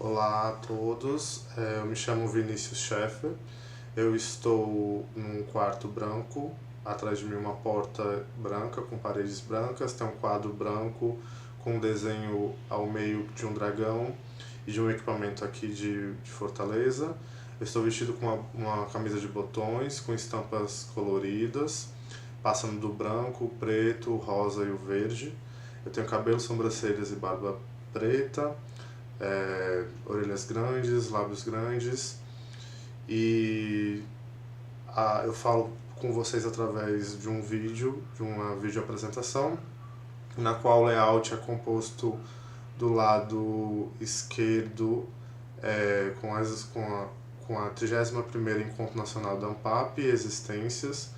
Olá a todos, eu me chamo Vinícius Scheffer, eu estou num quarto branco, atrás de mim uma porta branca com paredes brancas, tem um quadro branco com um desenho ao meio de um dragão e de um equipamento aqui de Fortaleza. Eu estou vestido com uma camisa de botões com estampas coloridas, passando do branco, o preto, o rosa e o verde. Eu tenho cabelo, sobrancelhas e barba preta, orelhas grandes, lábios grandes e eu falo com vocês através de um vídeo, de uma vídeo apresentação, na qual o layout é composto do lado esquerdo com a 31ª Encontro Nacional da ANPAP, Existências,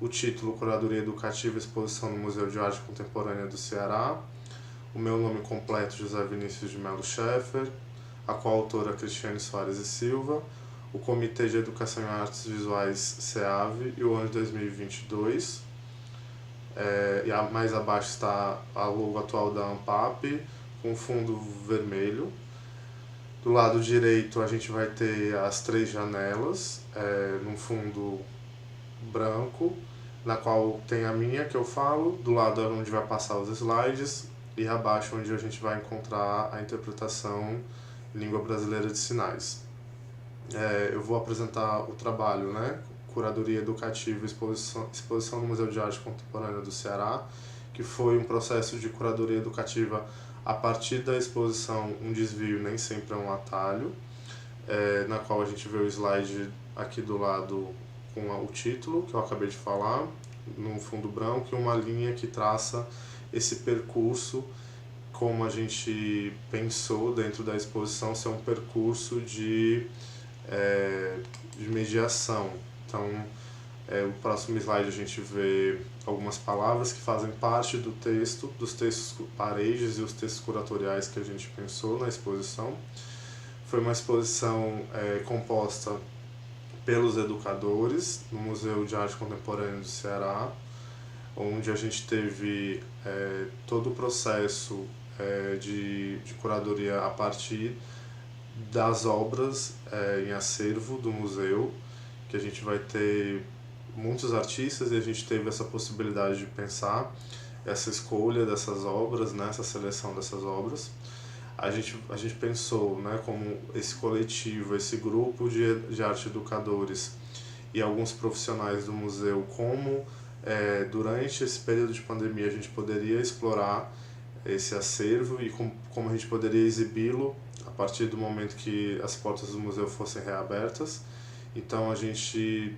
o título Curadoria Educativa e Exposição no Museu de Arte Contemporânea do Ceará, o meu nome completo José Vinícius de Melo Scheffer, a coautora Cristiane Soares e Silva, o Comitê de Educação em Artes Visuais CEAV e o ano de 2022. E mais abaixo está a logo atual da ANPAP, com fundo vermelho. Do lado direito a gente vai ter as 3 janelas, num fundo branco, na qual tem a minha que eu falo, do lado onde vai passar os slides, e abaixo onde a gente vai encontrar a interpretação em língua brasileira de sinais. Eu vou apresentar o trabalho, né? Curadoria Educativa e exposição no Museu de Arte Contemporânea do Ceará, que foi um processo de curadoria educativa a partir da exposição Um Desvio Nem Sempre é um Atalho, na qual a gente vê o slide aqui do lado com o título, que eu acabei de falar, num fundo branco, e uma linha que traça esse percurso, como a gente pensou dentro da exposição, ser um percurso de mediação. Então, o próximo slide a gente vê algumas palavras que fazem parte do texto, dos textos paredes e os textos curatoriais que a gente pensou na exposição. Foi uma exposição composta pelos educadores no Museu de Arte Contemporânea do Ceará, onde a gente teve todo o processo de curadoria a partir das obras em acervo do museu, que a gente vai ter muitos artistas e a gente teve essa possibilidade de pensar essa escolha dessas obras, né, essa seleção dessas obras. A gente pensou, né, como esse coletivo, esse grupo de arte educadores e alguns profissionais do museu, como durante esse período de pandemia a gente poderia explorar esse acervo e como a gente poderia exibi-lo a partir do momento que as portas do museu fossem reabertas. Então a gente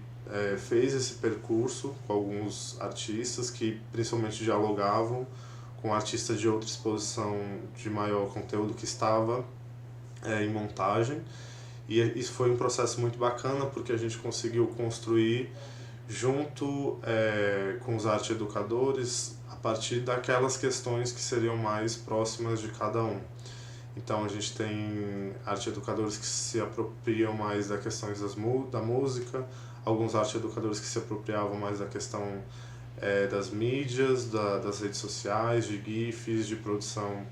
fez esse percurso com alguns artistas que principalmente dialogavam com artistas de outra exposição de maior conteúdo que estava em montagem. E isso foi um processo muito bacana porque a gente conseguiu construir junto com os arte educadores a partir daquelas questões que seriam mais próximas de cada um. Então a gente tem arte educadores que se apropriam mais das questões da música, alguns arte educadores que se apropriavam mais da questão das mídias, das redes sociais, de GIFs, de produção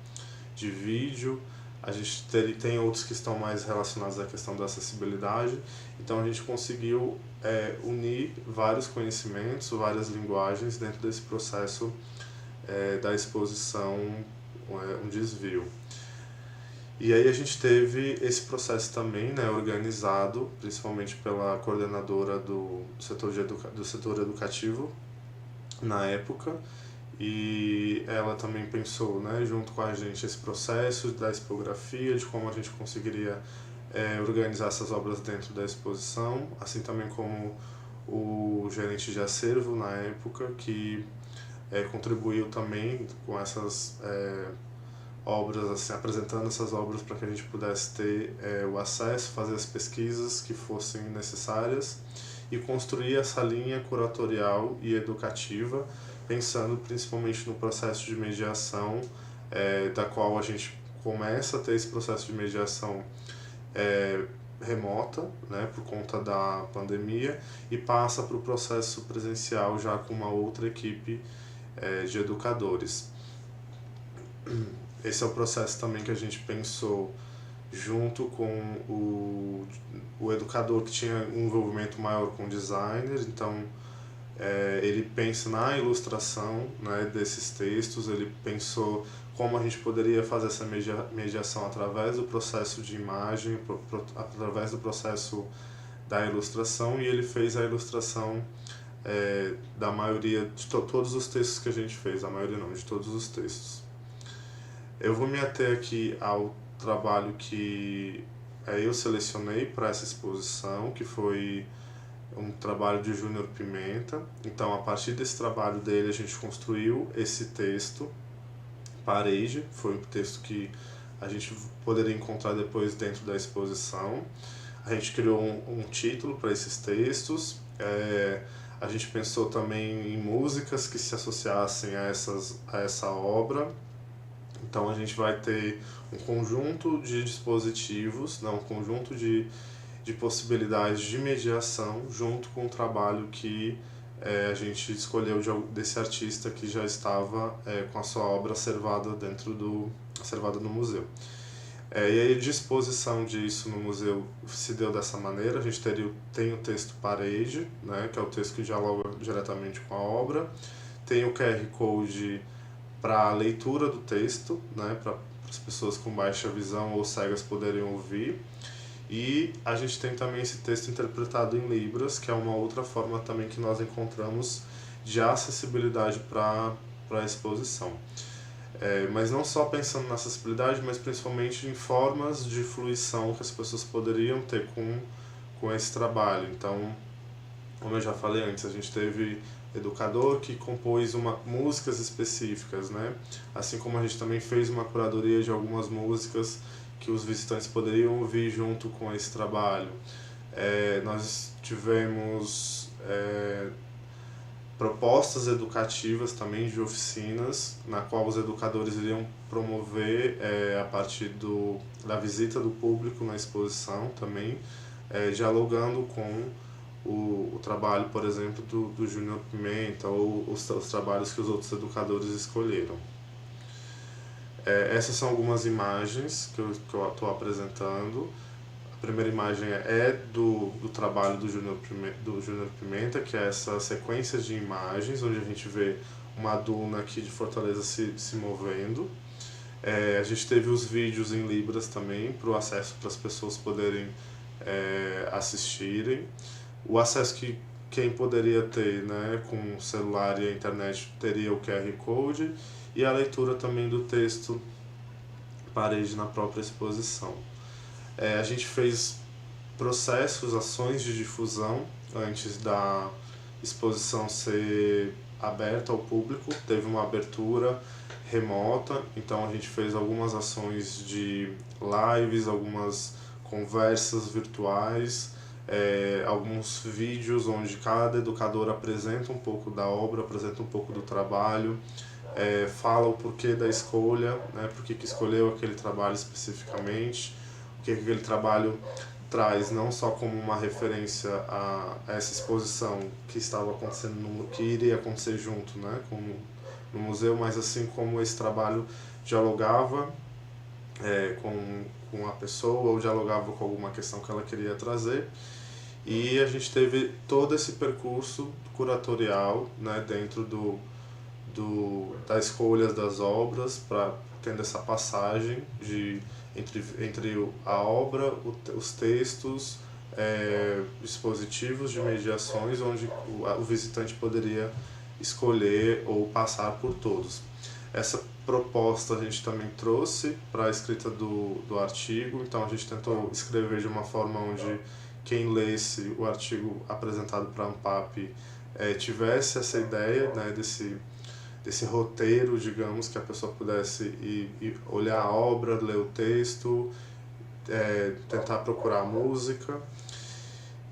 de vídeo. A gente tem outros que estão mais relacionados à questão da acessibilidade. Então a gente conseguiu unir vários conhecimentos, várias linguagens dentro desse processo da exposição Um Desvio. E aí a gente teve esse processo também, né, organizado principalmente pela coordenadora do setor educativo na época, e ela também pensou, né, junto com a gente esse processo da expografia, de como a gente conseguiria organizar essas obras dentro da exposição, assim também como o gerente de acervo na época, que contribuiu também com essas obras, assim, apresentando essas obras para que a gente pudesse ter o acesso, fazer as pesquisas que fossem necessárias e construir essa linha curatorial e educativa, pensando principalmente no processo de mediação, da qual a gente começa a ter esse processo de mediação remota, né, por conta da pandemia, e passa para o processo presencial já com uma outra equipe de educadores. Esse é o processo também que a gente pensou junto com o educador que tinha um envolvimento maior com o designer. Então, ele pensa na ilustração, né, desses textos, ele pensou como a gente poderia fazer essa mediação através do processo de imagem, através do processo da ilustração, e ele fez a ilustração da maioria, de todos os textos que a gente fez, a maioria não, de todos os textos. Eu vou me ater aqui ao trabalho que eu selecionei para essa exposição, que foi um trabalho de Júnior Pimenta. Então, a partir desse trabalho dele, a gente construiu esse texto, Parede, foi um texto que a gente poderia encontrar depois dentro da exposição. A gente criou um título para esses textos, a gente pensou também em músicas que se associassem a essa obra. Então a gente vai ter um conjunto de dispositivos, um conjunto de possibilidades de mediação junto com o trabalho que a gente escolheu desse artista que já estava com a sua obra acervada no museu. E aí a disposição disso no museu se deu dessa maneira. A gente tem o texto Parede, né, que é o texto que dialoga diretamente com a obra, tem o QR Code para a leitura do texto, né, para as pessoas com baixa visão ou cegas poderem ouvir. E a gente tem também esse texto interpretado em Libras, que é uma outra forma também que nós encontramos de acessibilidade para a exposição. Mas não só pensando na acessibilidade, mas principalmente em formas de fruição que as pessoas poderiam ter com esse trabalho. Então, como eu já falei antes, a gente teve educador que compôs músicas específicas, né? Assim como a gente também fez uma curadoria de algumas músicas que os visitantes poderiam ouvir junto com esse trabalho. Nós tivemos propostas educativas também de oficinas, na qual os educadores iriam promover a partir da visita do público na exposição também, dialogando com o trabalho, por exemplo, do Júnior Pimenta ou os trabalhos que os outros educadores escolheram. Essas são algumas imagens que eu estou apresentando. A primeira imagem é do trabalho do Júnior Pimenta, que é essa sequência de imagens, onde a gente vê uma duna aqui de Fortaleza se movendo. A gente teve os vídeos em Libras também, para o acesso para as pessoas poderem assistirem. O acesso que quem poderia ter, né, com o celular e a internet teria o QR Code, e a leitura também do texto Parede na própria exposição. A gente fez processos, ações de difusão antes da exposição ser aberta ao público. Teve uma abertura remota, então a gente fez algumas ações de lives, algumas conversas virtuais, alguns vídeos onde cada educador apresenta um pouco da obra, apresenta um pouco do trabalho, fala o porquê da escolha, né, por que escolheu aquele trabalho especificamente, o que aquele trabalho traz, não só como uma referência a essa exposição que estava acontecendo, que iria acontecer junto, né, no museu, mas assim como esse trabalho dialogava com a pessoa ou dialogava com alguma questão que ela queria trazer. E a gente teve todo esse percurso curatorial, né, dentro das escolhas das obras, tendo essa passagem entre a obra, os textos, dispositivos de mediações, onde o visitante poderia escolher ou passar por todos. Essa proposta a gente também trouxe para a escrita do artigo, então a gente tentou escrever de uma forma onde quem lesse o artigo apresentado para a ANPAP tivesse essa ideia, né, desse roteiro, digamos, que a pessoa pudesse ir olhar a obra, ler o texto, tentar procurar a música,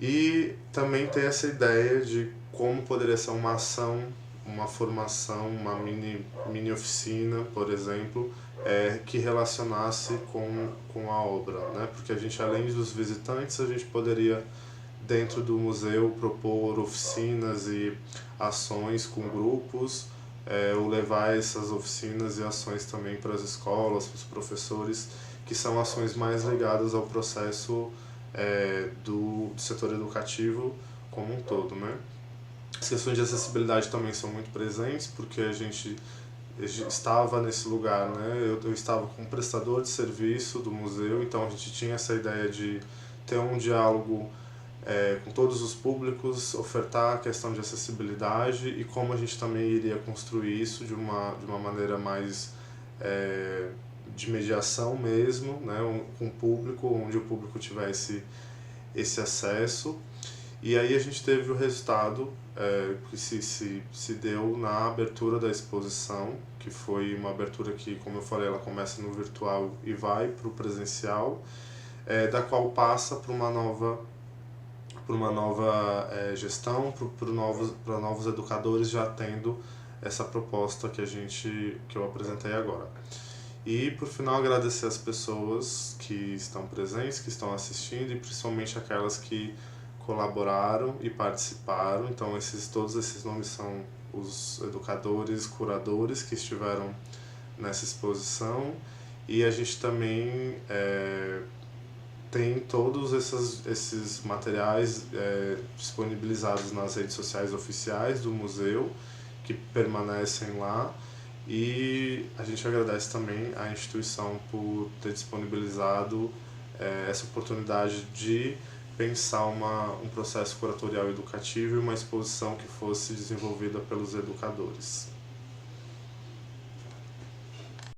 e também ter essa ideia de como poderia ser uma ação, uma formação, uma mini oficina, por exemplo, que relacionasse com a obra, né? Porque a gente, além dos visitantes, a gente poderia, dentro do museu, propor oficinas e ações com grupos, ou levar essas oficinas e ações também para as escolas, para os professores, que são ações mais ligadas ao processo do setor educativo como um todo, né? As questões de acessibilidade também são muito presentes, porque a gente estava nesse lugar, né? Eu estava como prestador de serviço do museu, então a gente tinha essa ideia de ter um diálogo com todos os públicos, ofertar a questão de acessibilidade e como a gente também iria construir isso de uma maneira mais de mediação mesmo, né? Com o público, onde o público tivesse esse acesso. E aí a gente teve o resultado que se deu na abertura da exposição, que foi uma abertura que, como eu falei, ela começa no virtual e vai para o presencial, da qual passa para uma nova gestão, para novos educadores já tendo essa proposta que eu apresentei agora. E, por final, agradecer as pessoas que estão presentes, que estão assistindo e principalmente aquelas que colaboraram e participaram. Então, todos esses nomes são os educadores, curadores que estiveram nessa exposição. E a gente também tem todos esses materiais disponibilizados nas redes sociais oficiais do museu, que permanecem lá. E a gente agradece também à instituição por ter disponibilizado essa oportunidade de pensar um processo curatorial educativo e uma exposição que fosse desenvolvida pelos educadores.